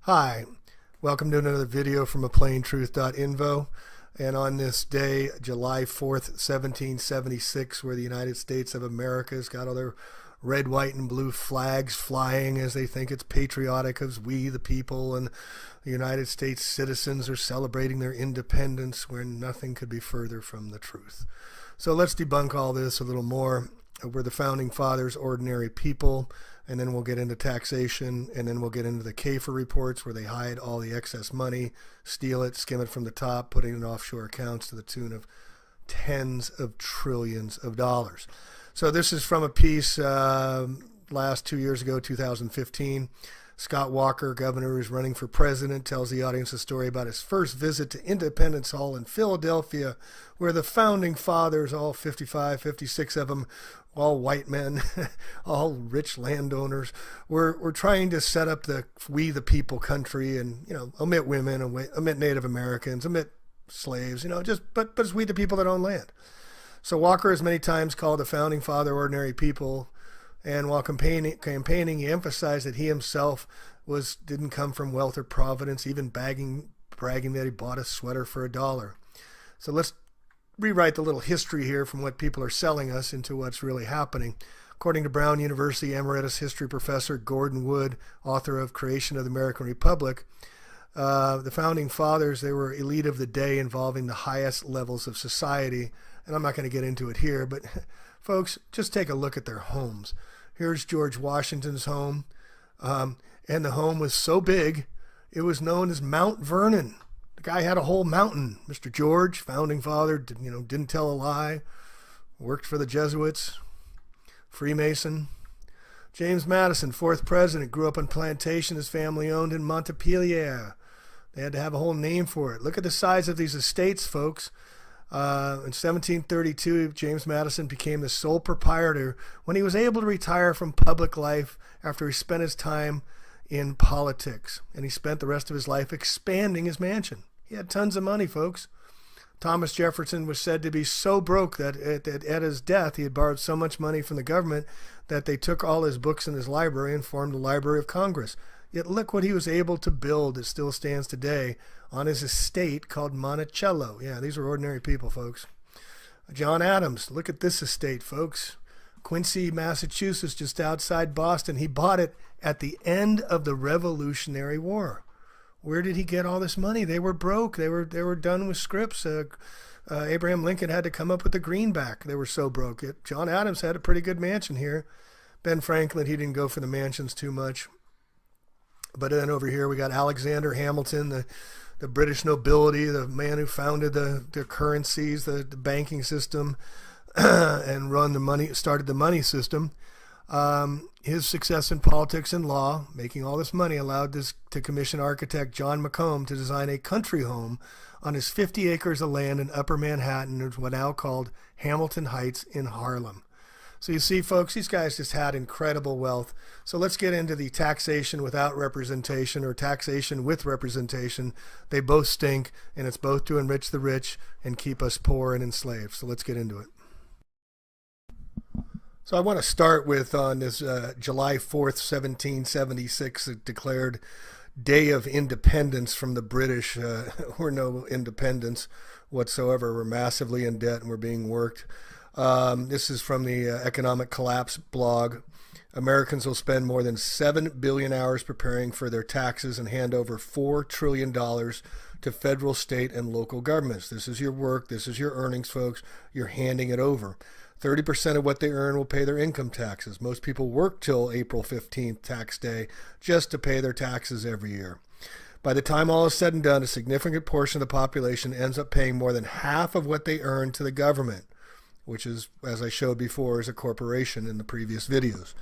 Hi, welcome to another video from aplaintruth.info. And on this day, July 4th, 1776, where the United States of America has got all their red, white, and blue flags flying as they think it's patriotic as we, the people, and the United States citizens are celebrating their independence, where nothing could be further from the truth. So let's debunk all this a little more. We're the Founding Fathers, ordinary people, and then we'll get into taxation, and then we'll get into the CAFR reports where they hide all the excess money, steal it, skim it from the top, put it in offshore accounts to the tune of tens of trillions of dollars. So this is from a piece last 2 years ago, 2015. Scott Walker, governor who's running for president, tells the audience a story about his first visit to Independence Hall in Philadelphia, where the Founding Fathers, all 55, 56 of them, all white men, all rich landowners, were trying to set up the we the people country and, omit women, omit Native Americans, omit slaves, but it's we the people that own land. So Walker is many times called the Founding Father, ordinary people. And while campaigning, he emphasized that he himself didn't come from wealth or providence, even bragging that he bought a sweater for $1. So let's rewrite the little history here from what people are selling us into what's really happening. According to Brown University Emeritus History Professor Gordon Wood, author of Creation of the American Republic, the Founding Fathers, they were elite of the day involving the highest levels of society. And I'm not going to get into it here, but folks, just take a look at their homes. Here's George Washington's home, and the home was so big, it was known as Mount Vernon. The guy had a whole mountain. Mr. George, Founding Father, didn't tell a lie, worked for the Jesuits, Freemason. James Madison, fourth president, grew up on plantation his family owned in Montpelier. They had to have a whole name for it. Look at the size of these estates, folks. In 1732, James Madison became the sole proprietor when he was able to retire from public life after he spent his time in politics. And he spent the rest of his life expanding his mansion. He had tons of money, folks. Thomas Jefferson was said to be so broke that at his death, he had borrowed so much money from the government that they took all his books in his library and formed the Library of Congress. Yet look what he was able to build that still stands today on his estate called Monticello. Yeah, these are ordinary people, folks. John Adams, look at this estate, folks. Quincy, Massachusetts, just outside Boston. He bought it at the end of the Revolutionary War. Where did he get all this money? They were broke. They were done with scripts. Abraham Lincoln had to come up with the greenback. They were so broke. John Adams had a pretty good mansion here. Ben Franklin, he didn't go for the mansions too much. But then over here we got Alexander Hamilton, the British nobility, the man who founded the currencies, the banking system, and started the money system. His success in politics and law, making all this money, allowed this to commission architect John McComb to design a country home on his 50 acres of land in Upper Manhattan, what's now called Hamilton Heights in Harlem. So you see, folks, these guys just had incredible wealth. So let's get into the taxation without representation or taxation with representation. They both stink, and it's both to enrich the rich and keep us poor and enslaved. So let's get into it. So I want to start with on this July 4th, 1776, declared Day of Independence from the British. We're no independence whatsoever. We're massively in debt and we're being worked. This is from the Economic Collapse blog. Americans will spend more than 7 billion hours preparing for their taxes and hand over $4 trillion to federal, state, and local governments. This is your work. This is your earnings, folks. You're handing it over. 30% of what they earn will pay their income taxes. Most people work till April 15th, tax day, just to pay their taxes every year. By the time all is said and done, a significant portion of the population ends up paying more than half of what they earn to the government, which is, as I showed before, is a corporation in the previous videos.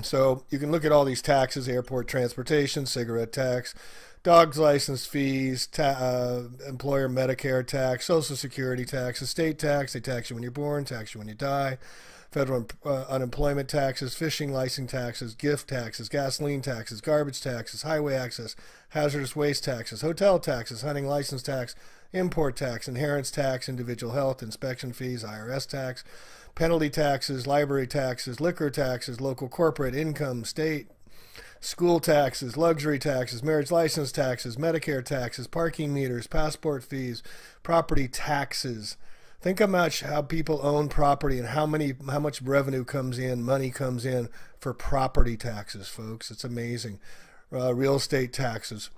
So you can look at all these taxes: airport transportation, cigarette tax, dog's license fees, employer Medicare tax, Social Security tax, estate tax, they tax you when you're born, tax you when you die, federal unemployment taxes, fishing license taxes, gift taxes, gasoline taxes, garbage taxes, highway access, hazardous waste taxes, hotel taxes, hunting license tax, import tax, inheritance tax, individual health, inspection fees, IRS tax, penalty taxes, library taxes, liquor taxes, local corporate income, state school taxes, luxury taxes, marriage license taxes, Medicare taxes, parking meters, passport fees, property taxes. Think how people own property and how much revenue comes in, money comes in for property taxes, folks. It's amazing. Real estate taxes,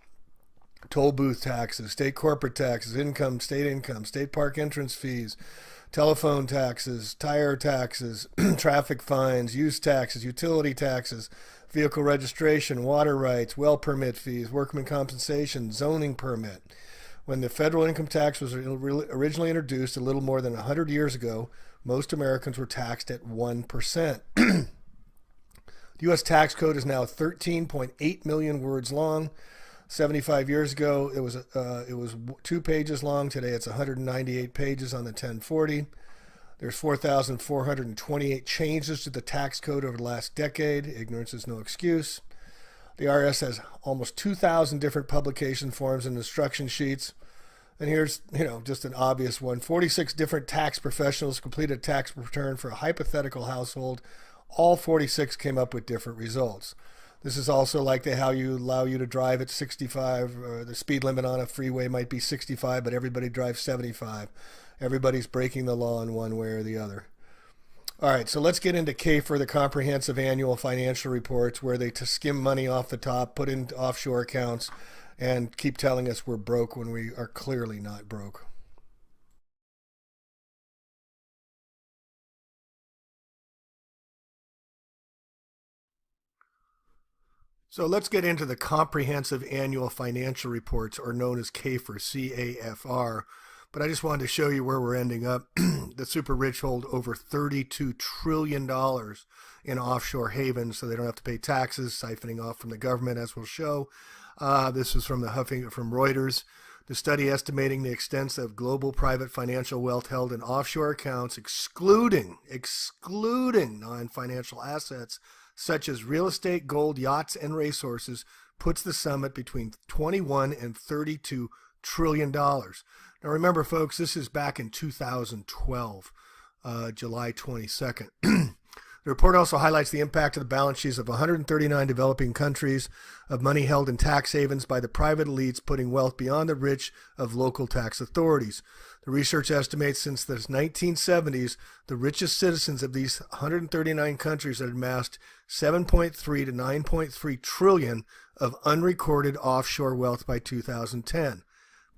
toll booth taxes, state corporate taxes, state park entrance fees, telephone taxes, tire taxes, traffic fines, use taxes, utility taxes, vehicle registration, water rights, well permit fees, workman compensation, zoning permit. When the federal income tax was originally introduced a little more than 100 years ago, most Americans were taxed at 1%. The U.S. tax code is now 13.8 million words long. 75 years ago, it was 2 pages long. Today, it's 198 pages on the 1040. There's 4,428 changes to the tax code over the last decade. Ignorance is no excuse. The IRS has almost 2,000 different publication forms and instruction sheets. And here's, just an obvious one. 46 different tax professionals completed a tax return for a hypothetical household. All 46 came up with different results. This is also like how you allow you to drive at 65. The speed limit on a freeway might be 65, but everybody drives 75. Everybody's breaking the law in one way or the other. All right, so let's get into CAFR, the Comprehensive Annual Financial Reports, where they skim money off the top, put in offshore accounts, and keep telling us we're broke when we are clearly not broke. So let's get into the Comprehensive Annual Financial Reports, or known as CAFR, C-A-F-R. But I just wanted to show you where we're ending up. The super rich hold over $32 trillion in offshore havens, so they don't have to pay taxes, siphoning off from the government, as we'll show. This is from from Reuters. The study estimating the extent of global private financial wealth held in offshore accounts, excluding non-financial assets such as real estate, gold, yachts, and racehorses, puts the sum at between $21 and $32 trillion. Now remember, folks, this is back in 2012, July 22nd. The report also highlights the impact of the balance sheets of 139 developing countries of money held in tax havens by the private elites, putting wealth beyond the reach of local tax authorities. The research estimates since the 1970s, the richest citizens of these 139 countries had amassed 7.3 to 9.3 trillion of unrecorded offshore wealth by 2010.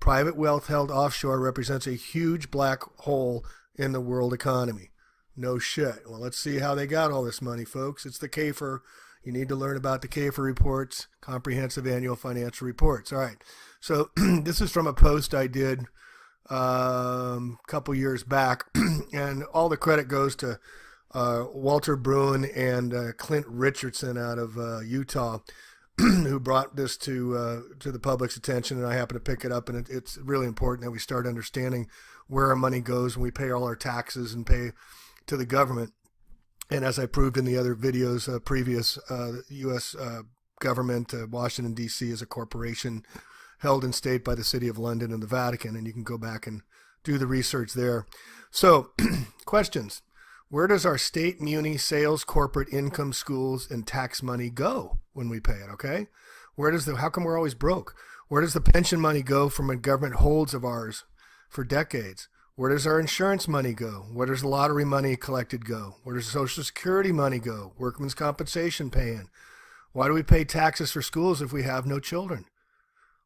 Private wealth held offshore represents a huge black hole in the world economy. No shit. Well, let's see how they got all this money, folks. It's the CAFR. You need to learn about the CAFR reports, Comprehensive Annual Financial Reports. All right. So this is from a post I did a couple years back, and all the credit goes to Walter Bruin and Clint Richardson out of Utah, who brought this to the public's attention, and I happened to pick it up, and it's really important that we start understanding where our money goes when we pay all our taxes and pay to the government. And as I proved in the other videos previous, the U.S. government, Washington, D.C. is a corporation held in state by the City of London and the Vatican, and you can go back and do the research there. So, questions. Where does our state, muni, sales, corporate, income, schools, and tax money go when we pay it, okay? How come we're always broke? Where does the pension money go from a government holds of ours for decades? Where does our insurance money go? Where does the lottery money collected go? Where does Social Security money go? Workman's compensation paying? Why do we pay taxes for schools if we have no children?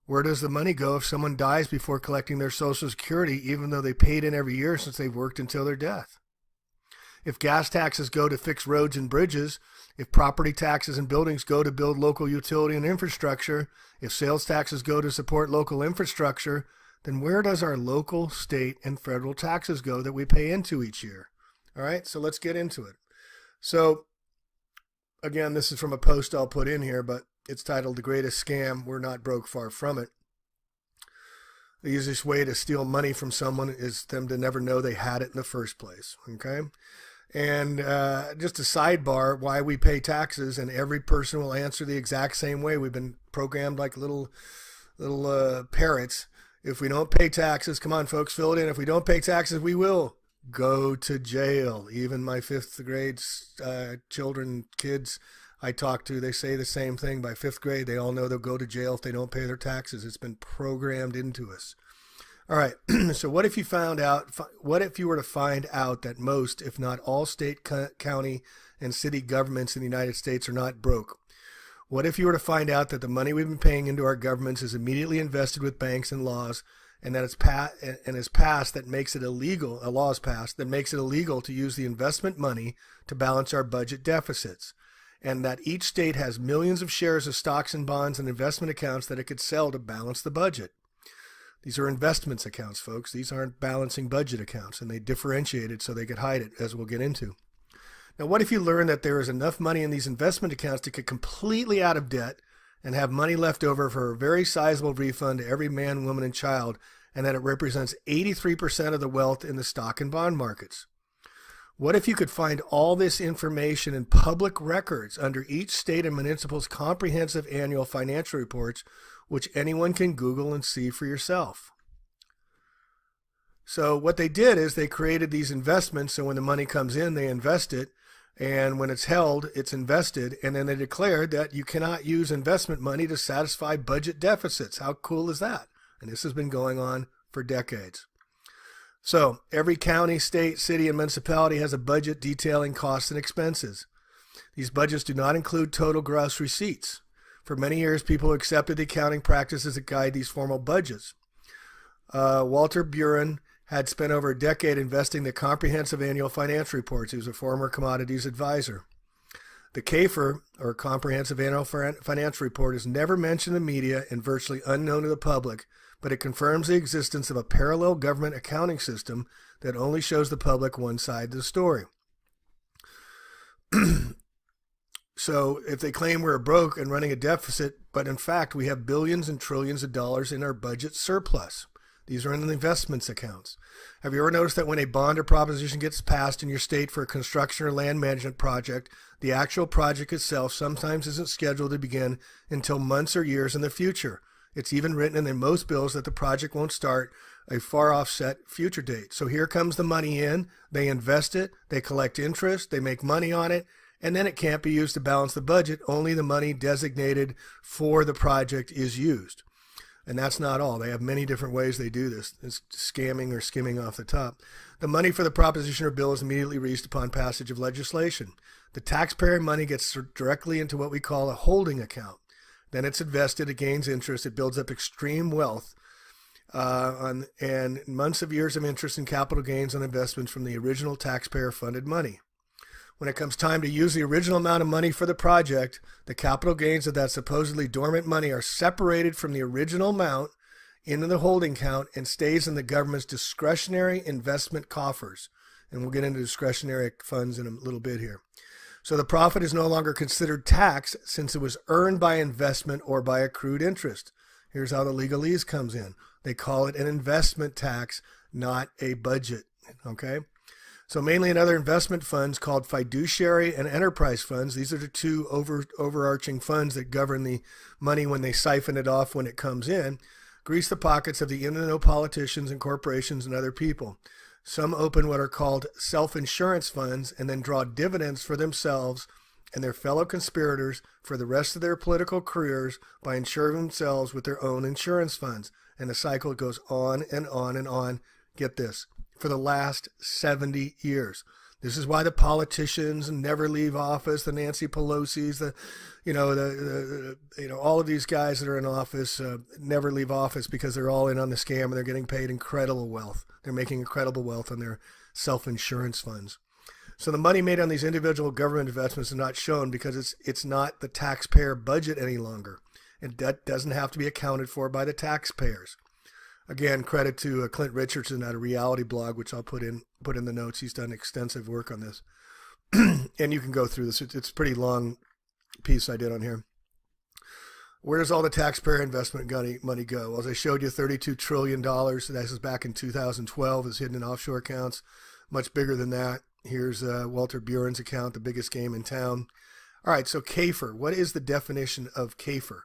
Where does the money go if someone dies before collecting their Social Security, even though they paid in every year since they've worked until their death? If gas taxes go to fix roads and bridges, if property taxes and buildings go to build local utility and infrastructure, if sales taxes go to support local infrastructure, then where does our local, state, and federal taxes go that we pay into each year? All right, so let's get into it. So, again, this is from a post I'll put in here, but it's titled The Greatest Scam. We're not broke, far from it. The easiest way to steal money from someone is them to never know they had it in the first place, okay? And just a sidebar, why we pay taxes, and every person will answer the exact same way. We've been programmed like little parrots. If we don't pay taxes, come on, folks, fill it in. If we don't pay taxes, we will go to jail. Even my fifth grade kids, I talk to, they say the same thing. By 5th grade, they all know they'll go to jail if they don't pay their taxes. It's been programmed into us. All right, so what if you were to find out that most, if not all state, county, and city governments in the United States are not broke? What if you were to find out that the money we've been paying into our governments is immediately invested with banks and laws, and that is passed that makes it illegal, a law is passed that makes it illegal to use the investment money to balance our budget deficits, and that each state has millions of shares of stocks and bonds and investment accounts that it could sell to balance the budget? These are investments accounts, folks. These aren't balancing budget accounts, and they differentiate it so they could hide it, as we'll get into. Now, what if you learn that there is enough money in these investment accounts to get completely out of debt and have money left over for a very sizable refund to every man, woman, and child, and that it represents 83% of the wealth in the stock and bond markets? What if you could find all this information in public records under each state and municipal's comprehensive annual financial reports, which anyone can Google and see for yourself? So what they did is they created these investments, so when the money comes in, they invest it, and when it's held, it's invested, and then they declared that you cannot use investment money to satisfy budget deficits. How cool is that? And this has been going on for decades. So every county, state, city, and municipality has a budget detailing costs and expenses. These budgets do not include total gross receipts. For many years, people accepted the accounting practices that guide these formal budgets. Walter Buren had spent over a decade investing the comprehensive annual financial reports. He was a former commodities advisor. The CAFR, or Comprehensive Annual Financial Report, is never mentioned in the media and virtually unknown to the public, but it confirms the existence of a parallel government accounting system that only shows the public one side of the story. So if they claim we're broke and running a deficit, but in fact we have billions and trillions of dollars in our budget surplus. These are in the investments accounts. Have you ever noticed that when a bond or proposition gets passed in your state for a construction or land management project, the actual project itself sometimes isn't scheduled to begin until months or years in the future? It's even written in most bills that the project won't start a far offset future date. So here comes the money in, they invest it, they collect interest, they make money on it, and then it can't be used to balance the budget. Only the money designated for the project is used. And that's not all. They have many different ways they do this. It's scamming or skimming off the top. The money for the proposition or bill is immediately released upon passage of legislation. The taxpayer money gets directly into what we call a holding account. Then it's invested, it gains interest, it builds up extreme wealth, and months of years of interest and capital gains on investments from the original taxpayer-funded money. When it comes time to use the original amount of money for the project, the capital gains of that supposedly dormant money are separated from the original amount into the holding account and stays in the government's discretionary investment coffers. And we'll get into discretionary funds in a little bit here. So the profit is no longer considered tax since it was earned by investment or by accrued interest. Here's how the legalese comes in. They call it an investment tax, not a budget. Okay? So mainly in other investment funds called fiduciary and enterprise funds, these are the two overarching funds that govern the money when they siphon it off when it comes in, grease the pockets of the in-the-know politicians and corporations and other people. Some open what are called self-insurance funds and then draw dividends for themselves and their fellow conspirators for the rest of their political careers by insuring themselves with their own insurance funds. And the cycle goes on and on and on. Get this. For the last 70 years. This is why the politicians never leave office, the Nancy Pelosi's, all of these guys that are in office never leave office because they're all in on the scam and they're getting paid incredible wealth. They're making incredible wealth on their self-insurance funds. So the money made on these individual government investments is not shown because it's not the taxpayer budget any longer. And that doesn't have to be accounted for by the taxpayers. Again, credit to Clint Richardson at a reality blog, which I'll put in the notes. He's done extensive work on this. And you can go through this. It's a pretty long piece I did on here. Where does all the taxpayer investment money go? Well, as I showed you, $32 trillion. This is back in 2012. Is hidden in offshore accounts. Much bigger than that. Here's Walter Buren's account, the biggest game in town. All right, so CAFR. What is the definition of CAFR?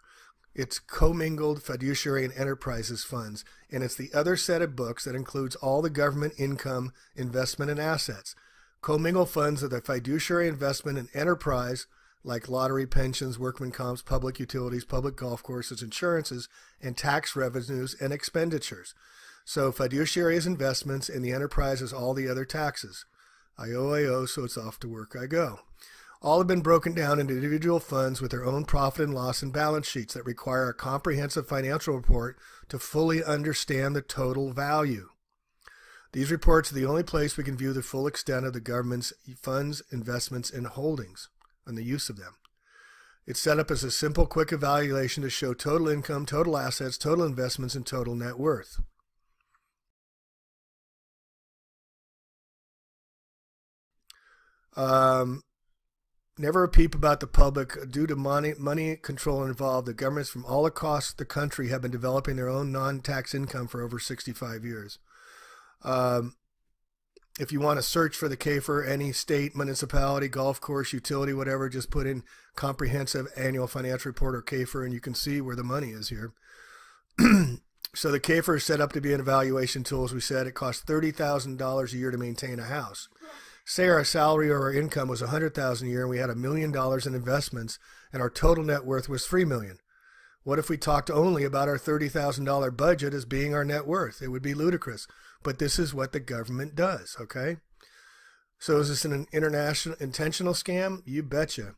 It's commingled fiduciary and enterprises funds, and it's the other set of books that includes all the government income, investment, and assets. Commingled funds are the fiduciary investment and enterprise like lottery, pensions, workman comps, public utilities, public golf courses, insurances, and tax revenues and expenditures. So fiduciary is investments, and the enterprise is all the other taxes. I owe, so it's off to work I go. All have been broken down into individual funds with their own profit and loss and balance sheets that require a comprehensive financial report to fully understand the total value. These reports are the only place we can view the full extent of the government's funds, investments, and holdings and the use of them. It's set up as a simple, quick evaluation to show total income, total assets, total investments, and total net worth. Never a peep about the public. Due to money control involved, the governments from all across the country have been developing their own non-tax income for over 65 years. If you want to search for the CAFR, any state, municipality, golf course, utility, whatever, just put in Comprehensive Annual Financial Report or CAFR, and you can see where the money is here. So the CAFR is set up to be an evaluation tool. As we said, it costs $30,000 a year to maintain a house. Say our salary or our income was $100,000 a year, and we had $1 million in investments, and our total net worth was $3 million. What if we talked only about our $30,000 budget as being our net worth? It would be ludicrous. But this is what the government does, okay? So is this an international intentional scam? You betcha.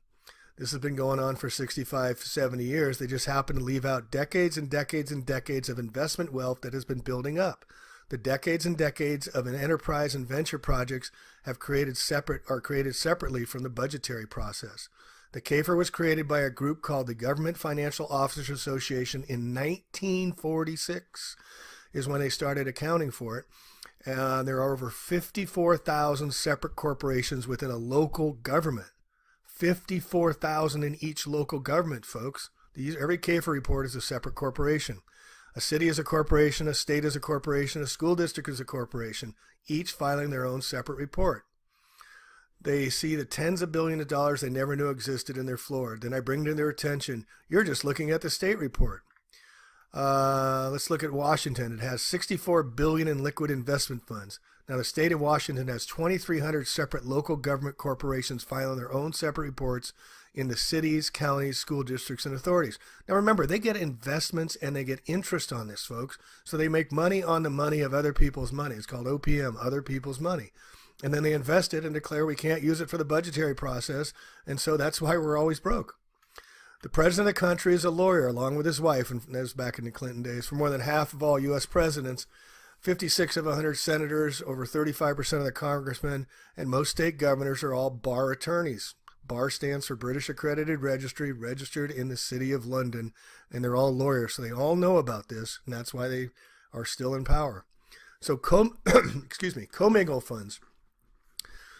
This has been going on for 65, 70 years. They just happen to leave out decades and decades and decades of investment wealth that has been building up. The decades and decades of an enterprise and venture projects have created separately from the budgetary process. The CAFR was created by a group called the Government Financial Officers Association in 1946 is when they started accounting for it. There are over 54,000 separate corporations within a local government. 54,000 in each local government, folks. Every CAFR report is a separate corporation. A city is a corporation, a state is a corporation, a school district is a corporation, each filing their own separate report. They see the tens of billions of dollars they never knew existed in their floor. Then I bring to their attention, you're just looking at the state report. Let's look at Washington. It has $64 billion in liquid investment funds. Now, the state of Washington has 2,300 separate local government corporations filing their own separate reports in the cities, counties, school districts, and authorities. Now, remember, they get investments and they get interest on this, folks. So they make money on the money of other people's money. It's called OPM, other people's money. And then they invest it and declare we can't use it for the budgetary process. And so that's why we're always broke. The president of the country is a lawyer, along with his wife, and that was back in the Clinton days. For more than half of all U.S. presidents, 56 of 100 senators, over 35% of the congressmen, and most state governors are all bar attorneys. BAR stands for British Accredited Registry, registered in the City of London, and they're all lawyers, so they all know about this, and that's why they are still in power. So, commingled funds.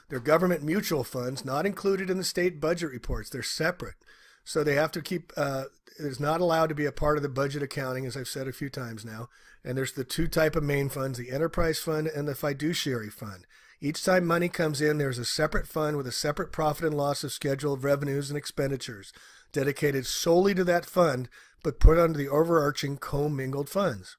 They're government mutual funds, not included in the state budget reports. They're separate. So they have to keep, it's not allowed to be a part of the budget accounting, as I've said a few times now. And there's the two type of main funds, the enterprise fund and the fiduciary fund. Each time money comes in, there's a separate fund with a separate profit and loss of schedule of revenues and expenditures dedicated solely to that fund, but put under the overarching commingled funds.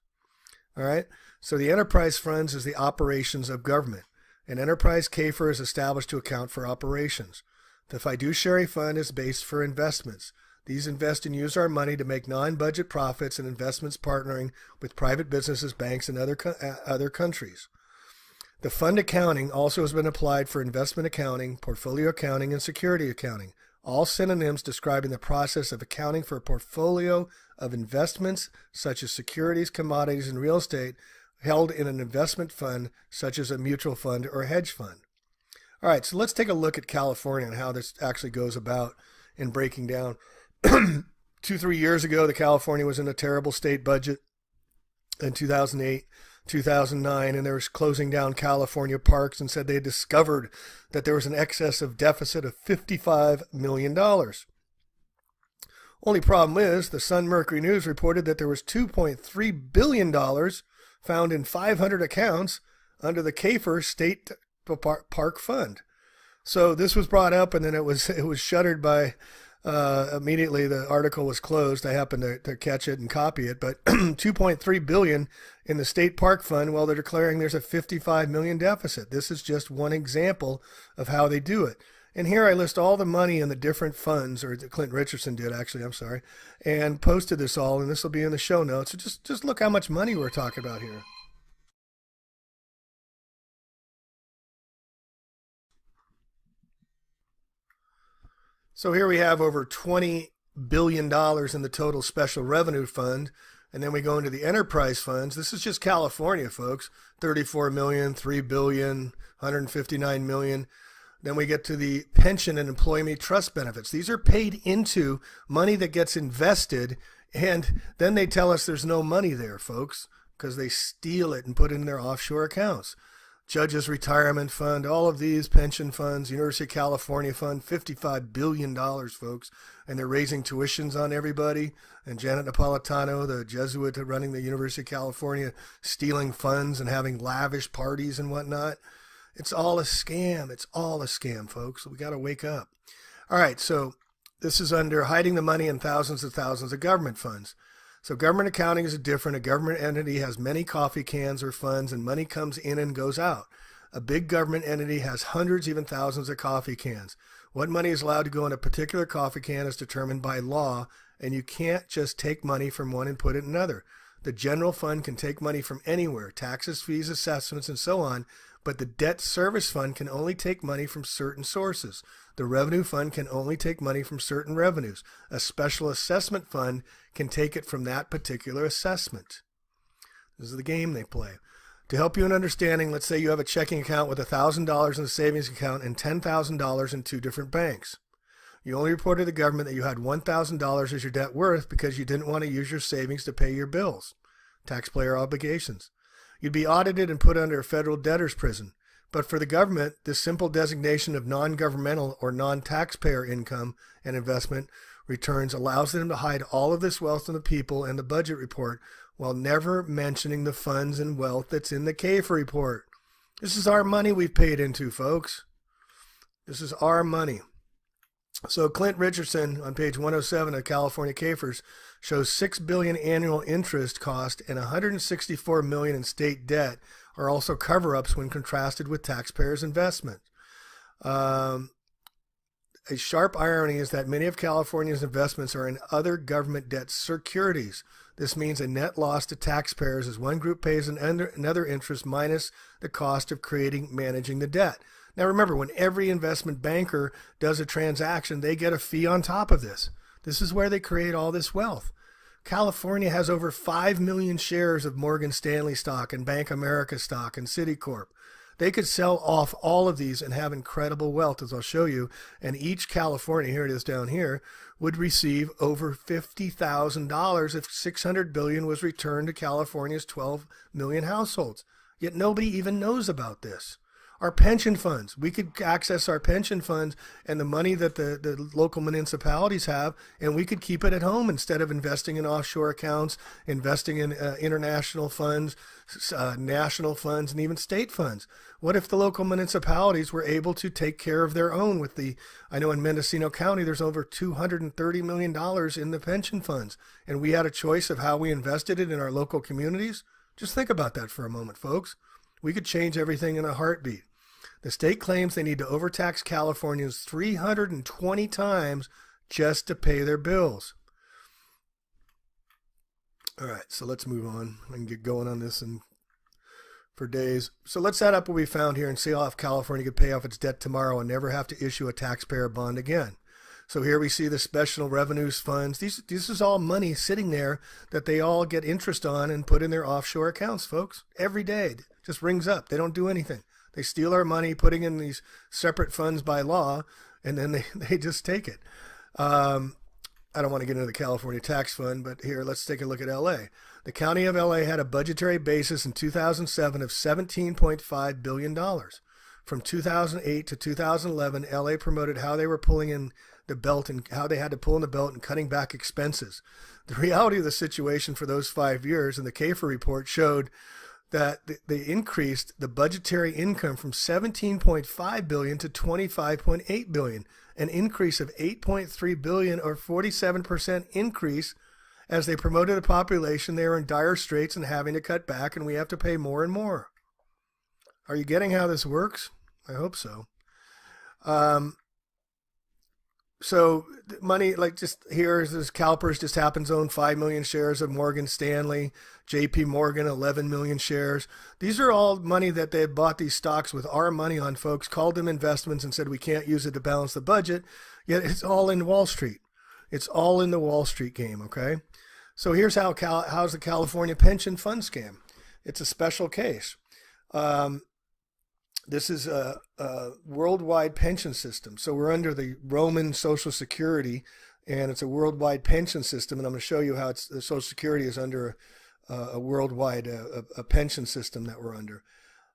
All right. So the enterprise funds is the operations of government. An enterprise CAFR is established to account for operations. The fiduciary fund is based for investments. These invest and use our money to make non-budget profits and investments partnering with private businesses, banks, and other countries. The fund accounting also has been applied for investment accounting, portfolio accounting, and security accounting, all synonyms describing the process of accounting for a portfolio of investments such as securities, commodities, and real estate held in an investment fund such as a mutual fund or a hedge fund. All right, so let's take a look at California and how this actually goes about in breaking down. 2-3 years ago, the California was in a terrible state budget in 2008, 2009, and they were closing down California parks and said they had discovered that there was an excess of deficit of $55 million. Only problem is the Sun Mercury News reported that there was $2.3 billion found in 500 accounts under the CAFR State Park Fund. So this was brought up, and then it was shuttered by immediately the article was closed. I happened to catch it and copy it, but $2.3 billion in the State Park Fund, while they're declaring there's a $55 million deficit. This is just one example of how they do it. And here I list all the money in the different funds, or Clint Richardson did actually, I'm sorry, and posted this all, and this will be in the show notes. So just look how much money we're talking about here. So here we have over $20 billion in the total special revenue fund. And then we go into the enterprise funds. This is just California, folks. 34 million, 3 billion, 159 million. Then we get to the pension and employee trust benefits. These are paid into money that gets invested, and then they tell us there's no money there, folks, because they steal it and put it in their offshore accounts. Judges Retirement Fund, all of these pension funds, University of California Fund, $55 billion, folks, and they're raising tuitions on everybody. And Janet Napolitano, the Jesuit running the University of California, stealing funds and having lavish parties and whatnot. It's all a scam. It's all a scam, folks. We got to wake up. All right, so this is under hiding the money in thousands of government funds. So government accounting is different. A government entity has many coffee cans or funds, and money comes in and goes out. A big government entity has hundreds, even thousands of coffee cans. What money is allowed to go in a particular coffee can is determined by law, and you can't just take money from one and put it in another. The general fund can take money from anywhere, taxes, fees, assessments, and so on, but the debt service fund can only take money from certain sources. The revenue fund can only take money from certain revenues. A special assessment fund can take it from that particular assessment. This is the game they play. To help you in understanding, let's say you have a checking account with $1,000 in a savings account and $10,000 in two different banks. You only reported to the government that you had $1,000 as your net worth because you didn't want to use your savings to pay your bills, taxpayer obligations. You'd be audited and put under a federal debtor's prison. But for the government, this simple designation of non-governmental or non-taxpayer income and investment returns allows them to hide all of this wealth from the people and the budget report while never mentioning the funds and wealth that's in the CAFR report. This is our money we've paid into, folks. This is our money. So Clint Richardson on page 107 of California CAFRs shows $6 billion annual interest cost and $164 million in state debt are also cover-ups when contrasted with taxpayers' investment. A sharp irony is that many of California's investments are in other government debt securities. This means a net loss to taxpayers as one group pays another interest minus the cost of managing the debt. Now remember, when every investment banker does a transaction, they get a fee on top of this. This is where they create all this wealth. California has over 5 million shares of Morgan Stanley stock and Bank America stock and Citicorp. They could sell off all of these and have incredible wealth, as I'll show you. And each California, here it is down here, would receive over $50,000 if $600 billion was returned to California's 12 million households. Yet nobody even knows about this. Our pension funds, we could access our pension funds and the money that the local municipalities have, and we could keep it at home instead of investing in offshore accounts, investing in international funds, national funds, and even state funds. What if the local municipalities were able to take care of their own with I know in Mendocino County, there's over $230 million in the pension funds, and we had a choice of how we invested it in our local communities? Just think about that for a moment, folks. We could change everything in a heartbeat. The state claims they need to overtax Californians 320 times just to pay their bills. All right, so let's move on. I can get going on this for days. So let's add up what we found here and see if California could pay off its debt tomorrow and never have to issue a taxpayer bond again. So here we see the special revenues funds. This is all money sitting there that they all get interest on and put in their offshore accounts, folks. Every day. It just rings up. They don't do anything. They steal our money, putting in these separate funds by law, and then they just take it. I don't want to get into the California tax fund, but here, let's take a look at LA. The county of LA had a budgetary basis in 2007 of $17.5 billion. From 2008 to 2011, LA promoted how they were pulling in the belt and how they had to pull in the belt and cutting back expenses. The reality of the situation for those 5 years in the CAFR report showed that they increased the budgetary income from $17.5 billion to $25.8 billion, an increase of $8.3 billion or 47% increase. As they promoted a population, they were in dire straits and having to cut back, and we have to pay more and more. Are you getting how this works? I hope so. So money, like just here is this CalPERS just happens to own 5 million shares of Morgan Stanley, JP Morgan 11 million shares. These are all money that they bought these stocks with our money on, folks, called them investments and said we can't use it to balance the budget, yet it's all in Wall Street. It's all in the Wall Street game, okay? So here's how's the California pension fund scam. It's a special case. Um, this is a worldwide pension system. So we're under the Roman Social Security, and it's a worldwide pension system. And I'm going to show you how the Social Security is under a worldwide a pension system that we're under.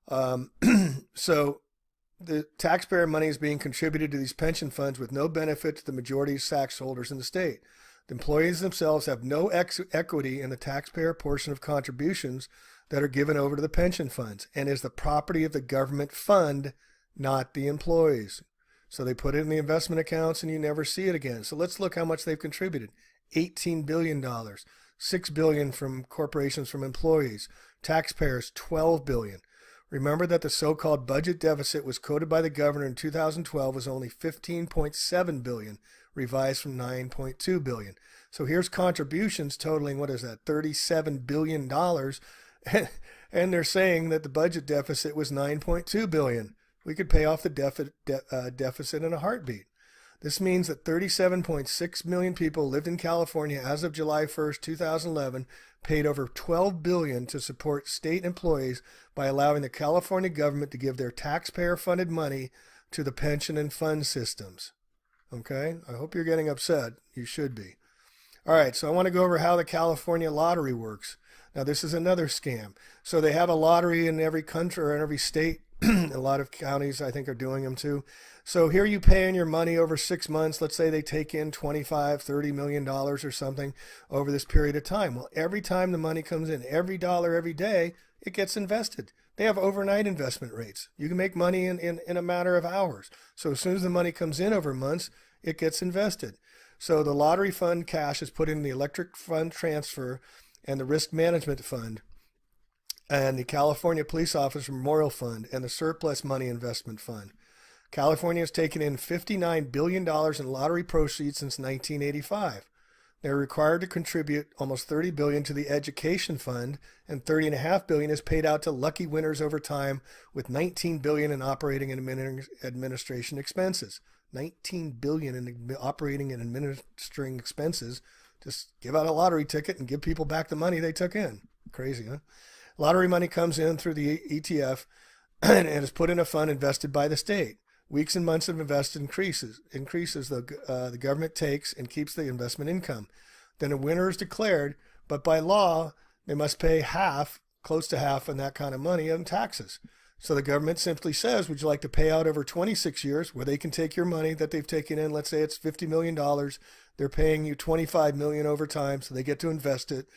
Um, so the taxpayer money is being contributed to these pension funds with no benefit to the majority of tax holders in the state. The employees themselves have no equity in the taxpayer portion of contributions that are given over to the pension funds and is the property of the government fund, not the employees. So they put it in the investment accounts and you never see it again. So let's look how much they've contributed. $18 billion, $6 billion from corporations from employees, taxpayers $12 billion. Remember that the so-called budget deficit was quoted by the governor in 2012 was only $15.7 billion, revised from $9.2 billion. So here's contributions totaling, what is that, $37 billion. And they're saying that the budget deficit was $9.2 billion. We could pay off the deficit in a heartbeat. This means that 37.6 million people lived in California as of July 1st, 2011, paid over $12 billion to support state employees by allowing the California government to give their taxpayer-funded money to the pension and fund systems. Okay? I hope you're getting upset. You should be. All right, so I want to go over how the California lottery works. Now, this is another scam. So they have a lottery in every country or in every state. A lot of counties, I think, are doing them too. So here you pay in your money over 6 months. Let's say they take in $25, $30 million or something over this period of time. Well, every time the money comes in, every dollar, every day, it gets invested. They have overnight investment rates. You can make money in a matter of hours. So as soon as the money comes in over months, it gets invested. So the lottery fund cash is put in the electric fund transfer and the risk management fund and the California Police Officer Memorial Fund and the Surplus Money Investment Fund. California has taken in $59 billion in lottery proceeds since 1985. They're required to contribute almost $30 billion to the Education Fund, and $30.5 billion is paid out to lucky winners over time, with $19 billion in operating and administration expenses. $19 billion in operating and administering expenses. Just give out a lottery ticket and give people back the money they took in. Crazy, huh? Lottery money comes in through the ETF and is put in a fund invested by the state. Weeks and months of invested increases the government takes and keeps the investment income. Then a winner is declared, but by law, they must pay half, close to half on that kind of money in taxes. So the government simply says, would you like to pay out over 26 years where they can take your money that they've taken in, let's say it's $50 million, they're paying you $25 million over time, so they get to invest it.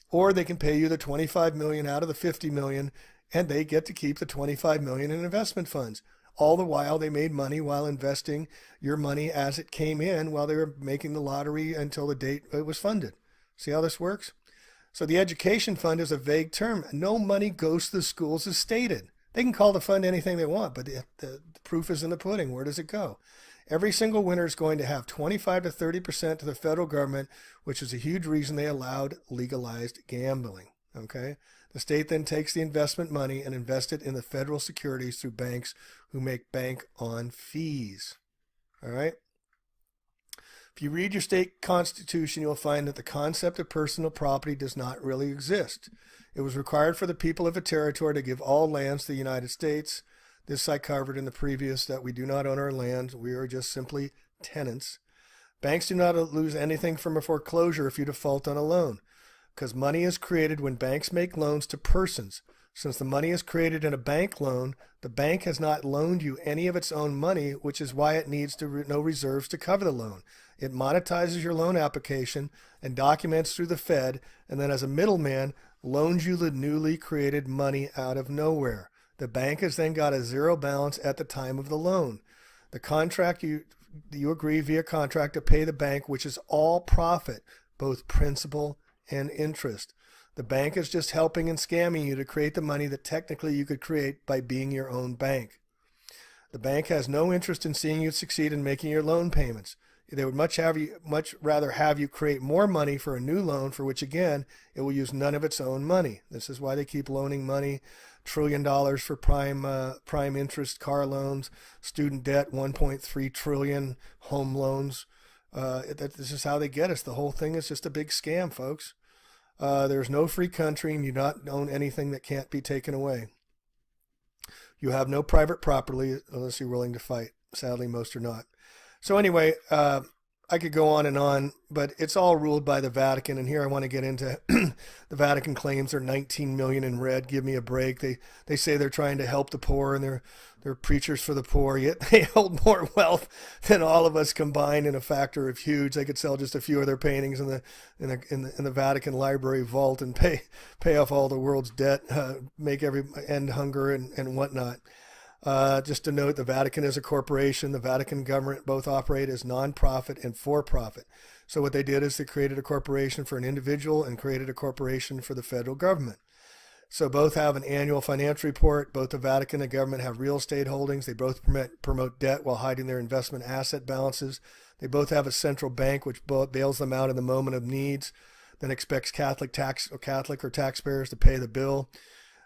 Or they can pay you the $25 million out of the $50 million, and they get to keep the $25 million in investment funds. All the while, they made money while investing your money as it came in while they were making the lottery until the date it was funded. See how this works? So the education fund is a vague term. No money goes to the schools as stated. They can call the fund anything they want, but the proof is in the pudding. Where does it go? Every single winner is going to have 25 to 30% to the federal government, which is a huge reason they allowed legalized gambling. Okay? The state then takes the investment money and invests it in the federal securities through banks who make bank on fees. All right? If you read your state constitution, you'll find that the concept of personal property does not really exist. It was required for the people of a territory to give all lands to the United States. This I covered in the previous, that we do not own our land. We are just simply tenants. Banks do not lose anything from a foreclosure if you default on a loan, because money is created when banks make loans to persons. Since the money is created in a bank loan, the bank has not loaned you any of its own money, which is why it needs no reserves to cover the loan. It monetizes your loan application and documents through the Fed, and then as a middleman, loans you the newly created money out of nowhere. The bank has then got a zero balance at the time of the loan. The contract, you agree via contract to pay the bank, which is all profit, both principal and interest. The bank is just helping and scamming you to create the money that technically you could create by being your own bank. The bank has no interest in seeing you succeed in making your loan payments. They would much rather have you create more money for a new loan, for which again it will use none of its own money. This is why they keep loaning money, $1 trillion for prime interest car loans, student debt, 1.3 trillion, home loans. This is how they get us. The whole thing is just a big scam, folks. There's no free country, and you not own anything that can't be taken away. You have no private property unless you're willing to fight. Sadly, most are not. So anyway, I could go on, but it's all ruled by the Vatican. And here I want to get into the Vatican claims they're 19 million in red. Give me a break. They say they're trying to help the poor, and they're preachers for the poor, yet they hold more wealth than all of us combined in a factor of huge. They could sell just a few of their paintings in the Vatican Library vault and pay off all the world's debt, end hunger and whatnot. Just to note, the Vatican is a corporation. The Vatican government both operate as non-profit and for-profit. So what they did is they created a corporation for an individual and created a corporation for the federal government. So both have an annual financial report. Both the Vatican and government have real estate holdings. They both promote debt while hiding their investment asset balances. They both have a central bank which bails them out in the moment of needs, then expects Catholic or taxpayers to pay the bill.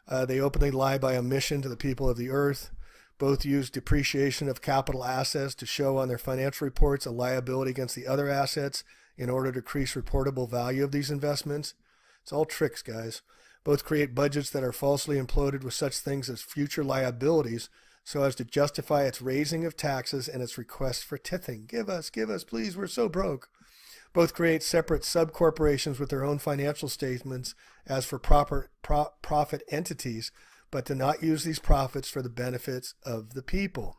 They openly lie by omission to the people of the earth. Both use depreciation of capital assets to show on their financial reports a liability against the other assets in order to increase reportable value of these investments. It's all tricks, guys. Both create budgets that are falsely imploded with such things as future liabilities so as to justify its raising of taxes and its request for tithing. Give us, please, we're so broke. Both create separate sub-corporations with their own financial statements as for profit entities, but to not use these profits for the benefits of the people.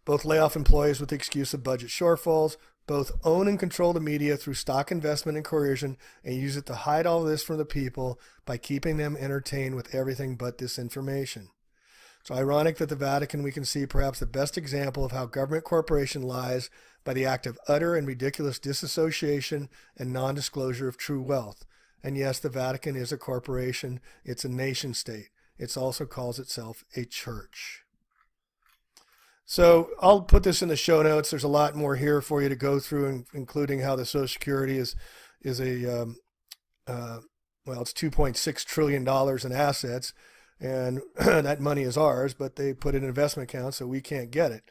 Both lay off employees with the excuse of budget shortfalls. Both own and control the media through stock investment and coercion and use it to hide all this from the people by keeping them entertained with everything but disinformation. So ironic that the Vatican, we can see perhaps the best example of how government corporation lies by the act of utter and ridiculous disassociation and non-disclosure of true wealth. And yes, the Vatican is a corporation. It's a nation state. It also calls itself a church. So I'll put this in the show notes. There's a lot more here for you to go through, including how the Social Security is it's $2.6 trillion in assets, and that money is ours, but they put it in investment accounts, so we can't get it.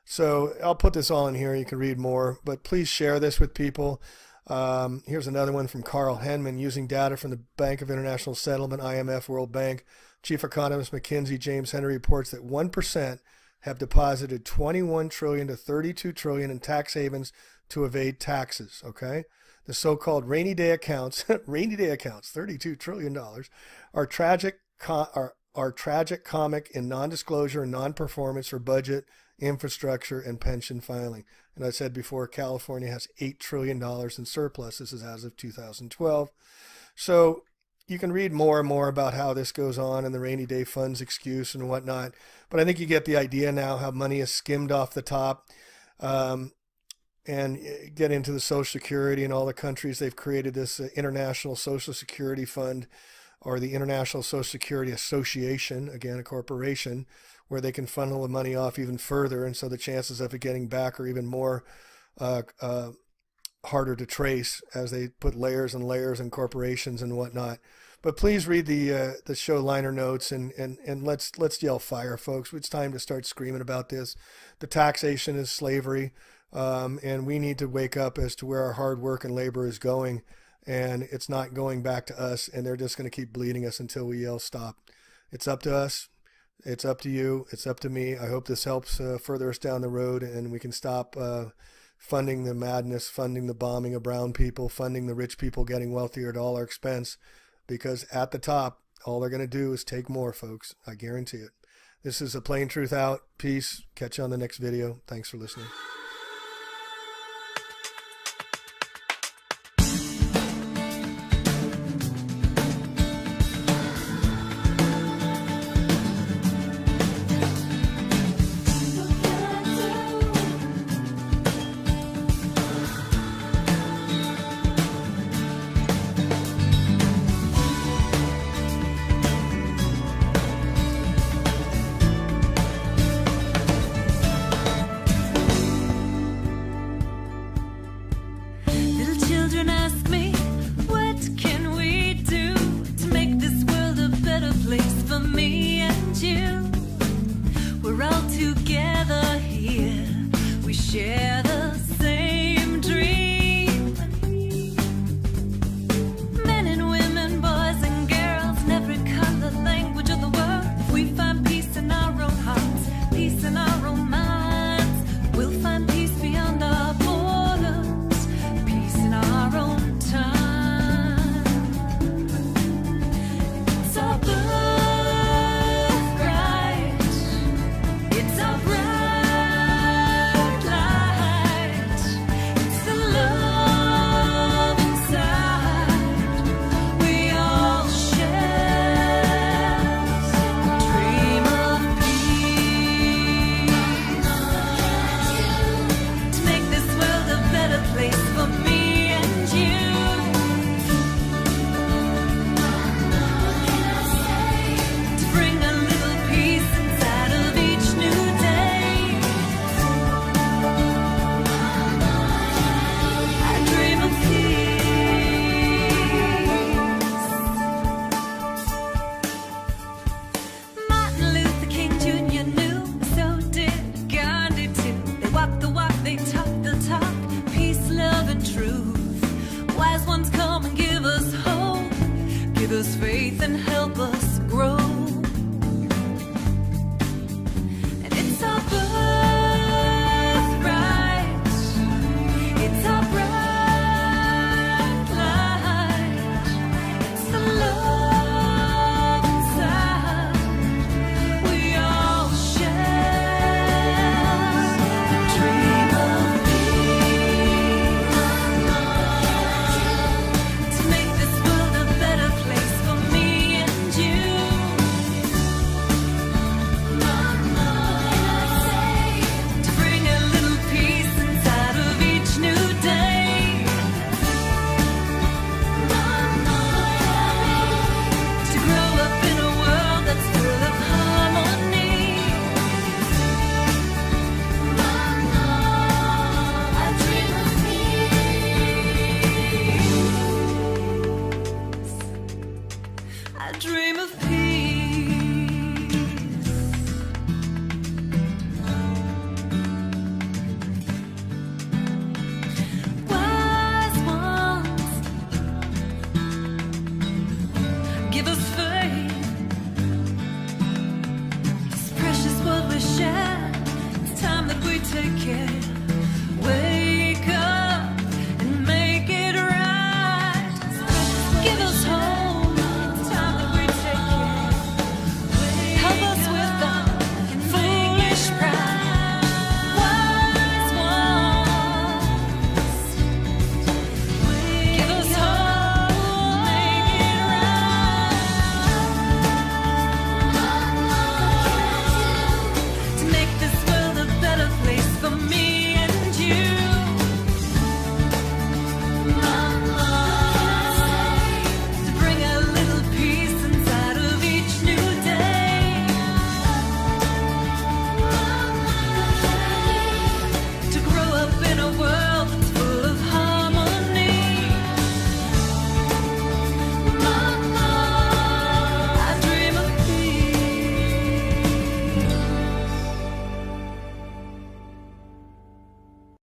So I'll put this all in here. You can read more, but please share this with people. Here's another one from Carl Henman. Using data from the Bank of International Settlement, IMF, World Bank, Chief Economist McKinsey James Henry reports that 1% have deposited 21 trillion to 32 trillion in tax havens to evade taxes. Okay, the so-called rainy day accounts, $32 trillion, are tragic comic in non-disclosure and non-performance for budget, infrastructure, and pension filing. And I said before, California has $8 trillion in surplus. This is as of 2012. So you can read more and more about how this goes on and the rainy day funds excuse and whatnot. But I think you get the idea now how money is skimmed off the top, and get into the Social Security and all the countries. They've created this International Social Security Fund, or the International Social Security Association, again, a corporation, where they can funnel the money off even further. And so the chances of it getting back are even more harder to trace as they put layers and layers and corporations and whatnot. But please read the show liner notes and let's yell fire, folks. It's time to start screaming about this. The taxation is slavery, and we need to wake up as to where our hard work and labor is going, and it's not going back to us, and they're just going to keep bleeding us until we yell stop. It's up to us. It's up to you. It's up to me. I hope this helps further us down the road, and we can stop funding the madness, funding the bombing of brown people, funding the rich people getting wealthier at all our expense, because at the top, all they're going to do is take more, folks. I guarantee it. This is A Plain Truth Out. Peace. Catch you on the next video. Thanks for listening. take care.